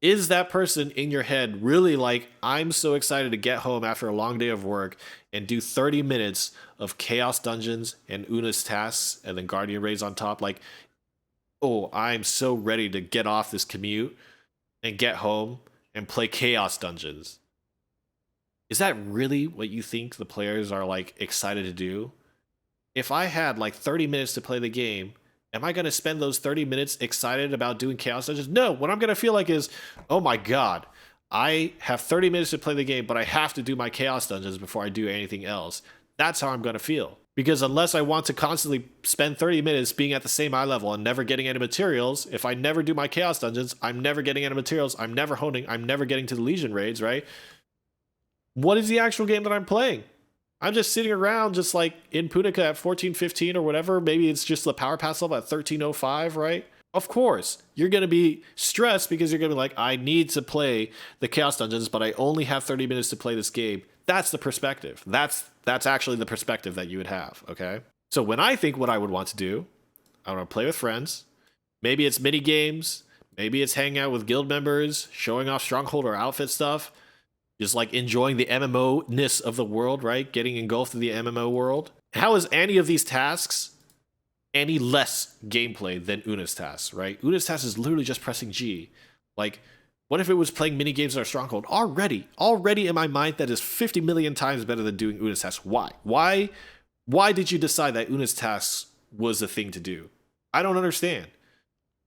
Is that person in your head really like, I'm so excited to get home after a long day of work and do 30 minutes of chaos dungeons and Una's tasks and then guardian raids on top? Like, oh, I'm so ready to get off this commute and get home and play chaos dungeons. Is that really what you think the players are like excited to do? If I had like 30 minutes to play the game, am I going to spend those 30 minutes excited about doing chaos dungeons? No, what I'm going to feel like is, oh my god, I have 30 minutes to play the game, but I have to do my chaos dungeons before I do anything else. That's how I'm going to feel. Because unless I want to constantly spend 30 minutes being at the same eye level and never getting any materials, if I never do my chaos dungeons, I'm never getting any materials, I'm never honing, I'm never getting to the Legion raids, right? What is the actual game that I'm playing? I'm just sitting around just like in Punica at 1415 or whatever. Maybe it's just the power pass level at 1305, right? Of course, you're going to be stressed because you're going to be like, I need to play the Chaos Dungeons, but I only have 30 minutes to play this game. That's the perspective. That's actually the perspective that you would have, okay? So when I think what I would want to do, I want to play with friends. Maybe it's mini games. Maybe it's hanging out with guild members, showing off stronghold or outfit stuff. Just like enjoying the MMO-ness of the world, right? Getting engulfed in the MMO world. How is any of these tasks any less gameplay than Una's tasks, right? Una's task is literally just pressing G. Like, what if it was playing mini games in our stronghold? Already in my mind, that is 50 million times better than doing Una's tasks. Why? Why did you decide that Una's tasks was the thing to do? I don't understand.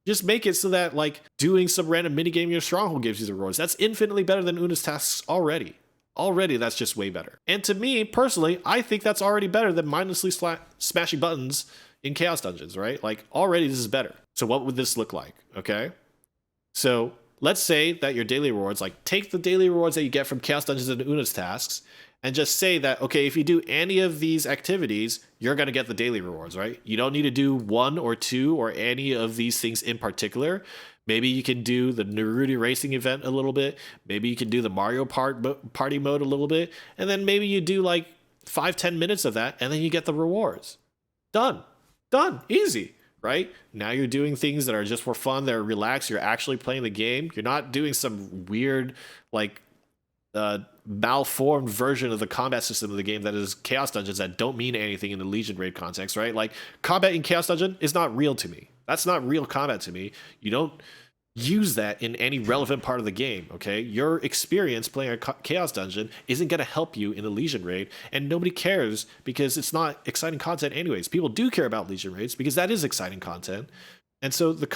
Just make it so that like doing some random minigame in your stronghold gives you the rewards. That's infinitely better than Una's tasks already. Already, that's just way better. And to me, personally, I think that's already better than mindlessly smashing buttons in Chaos Dungeons, right? Like, already this is better. So what would this look like, okay? So let's say that your daily rewards, like take the daily rewards that you get from Chaos Dungeons and Una's tasks, and just say that, okay, if you do any of these activities, you're going to get the daily rewards, right? You don't need to do one or two or any of these things in particular. Maybe you can do the Naruto racing event a little bit. Maybe you can do the Mario Party mode a little bit. And then maybe you do like 5-10 minutes of that, and then you get the rewards. Done. Easy, right? Now you're doing things that are just for fun, that are relaxed. You're actually playing the game. You're not doing some weird, like, malformed version of the combat system of the game that is Chaos Dungeons that don't mean anything in the Legion raid context, right? Like, combat in Chaos Dungeon is not real to me. That's not real combat to me. You don't use that in any relevant part of the game, okay? Your experience playing a Chaos Dungeon isn't going to help you in the Legion raid, and nobody cares because it's not exciting content anyways. People do care about Legion raids because that is exciting content. And so the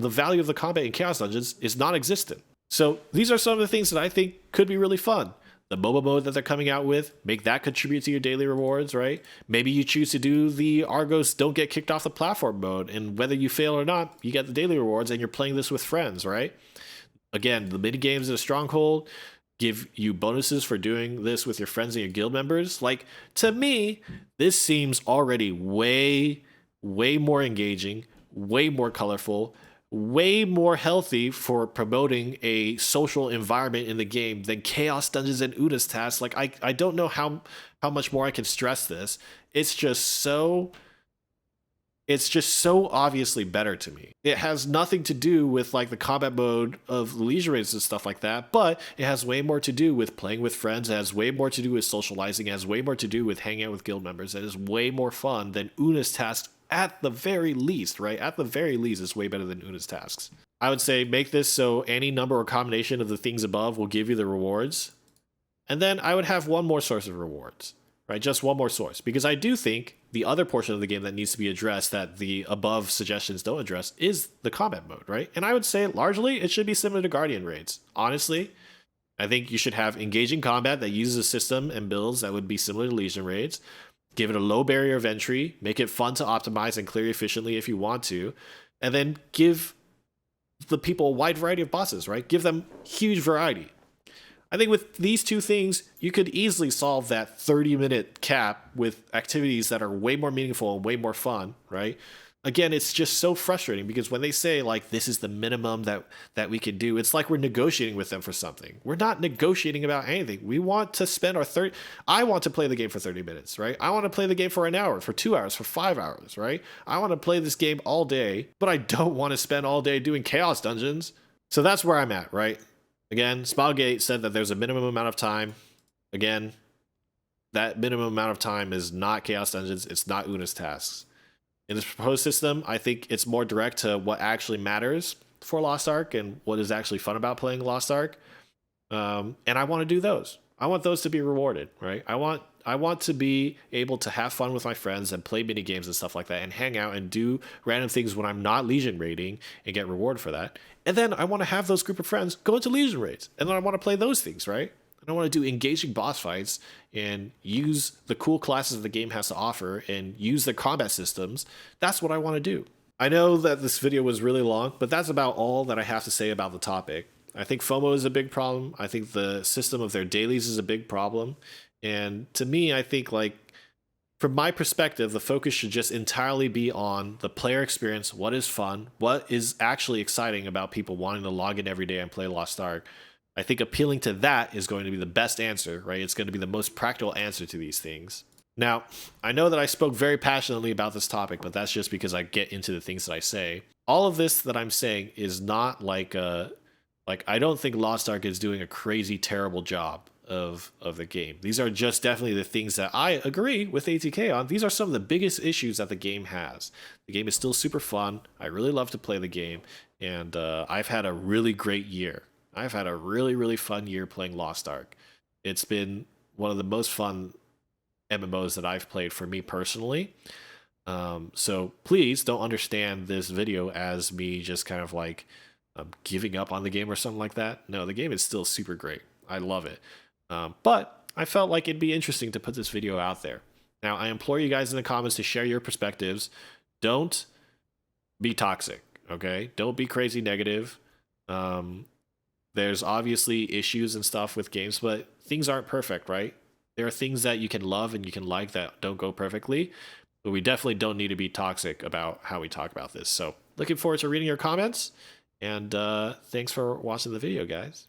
value of the combat in Chaos Dungeons is non-existent. So these are some of the things that I think could be really fun. The MOBA mode that they're coming out with, make that contribute to your daily rewards, right? Maybe you choose to do the Argos don't get kicked off the platform mode, and whether you fail or not, you get the daily rewards, and you're playing this with friends, right? Again, the mini games in a stronghold give you bonuses for doing this with your friends and your guild members. Like, to me, this seems already way more engaging, way more colorful, way more healthy for promoting a social environment in the game than Chaos Dungeons and Una's tasks. Like, I don't know how much more I can stress this. It's just so obviously better to me. It has nothing to do with like the combat mode of Legion raids and stuff like that, but it has way more to do with playing with friends. It has way more to do with socializing. It has way more to do with hanging out with guild members. It is way more fun than Una's tasks. At the very least, right? At the very least, it's way better than Una's tasks. I would say make this so any number or combination of the things above will give you the rewards. And then I would have one more source of rewards, right? Just one more source. Because I do think the other portion of the game that needs to be addressed that the above suggestions don't address is the combat mode, right? And I would say largely it should be similar to Guardian raids. Honestly, I think you should have engaging combat that uses a system and builds that would be similar to Legion raids. Give it a low barrier of entry, make it fun to optimize and clear efficiently if you want to, and then give the people a wide variety of bosses, right? Give them huge variety. I think with these two things, you could easily solve that 30-minute cap with activities that are way more meaningful and way more fun, right? again, it's just so frustrating because when they say like this is the minimum that we can do, it's like we're negotiating with them for something. We're not negotiating about anything. We want to spend our 30. I want to play the game for 30 minutes, right? I want to play the game for an hour, for 2 hours, for 5 hours, right? I want to play this game all day, but I don't want to spend all day doing chaos dungeons. So that's where I'm at, right? Again, Smilegate said that there's a minimum amount of time. Again, that minimum amount of time is not chaos dungeons. It's not Una's tasks. In this proposed system, I think it's more direct to what actually matters for Lost Ark and what is actually fun about playing Lost Ark. And I want to do those. I want those to be rewarded, right? I want to be able to have fun with my friends and play mini games and stuff like that and hang out and do random things when I'm not Legion raiding and get rewarded for that. And then I want to have those group of friends go into Legion raids. And then I want to play those things, right? And I want to do engaging boss fights and use the cool classes the game has to offer and use the combat systems. That's what I want to do. I know that this video was really long, but that's about all that I have to say about the topic. I think FOMO is a big problem. I think the system of their dailies is a big problem. And to me, I think like from my perspective, the focus should just entirely be on the player experience, what is fun, what is actually exciting about people wanting to log in every day and play Lost Ark. I think appealing to that is going to be the best answer, right? It's going to be the most practical answer to these things. Now, I know that I spoke very passionately about this topic, but that's just because I get into the things that I say. All of this that I'm saying is not like I don't think Lost Ark is doing a crazy terrible job of the game. These are just definitely the things that I agree with ATK on. These are some of the biggest issues that the game has. The game is still super fun. I really love to play the game, and I've had a really great year. I've had a really, really fun year playing Lost Ark. It's been one of the most fun MMOs that I've played for me personally. So please don't understand this video as me just kind of like giving up on the game or something like that. No, the game is still super great. I love it. But I felt like it'd be interesting to put this video out there. Now, I implore you guys in the comments to share your perspectives. Don't be toxic, okay? Don't be crazy negative. There's obviously issues and stuff with games, but things aren't perfect, right? There are things that you can love and you can like that don't go perfectly, but we definitely don't need to be toxic about how we talk about this. So looking forward to reading your comments, and thanks for watching the video, guys.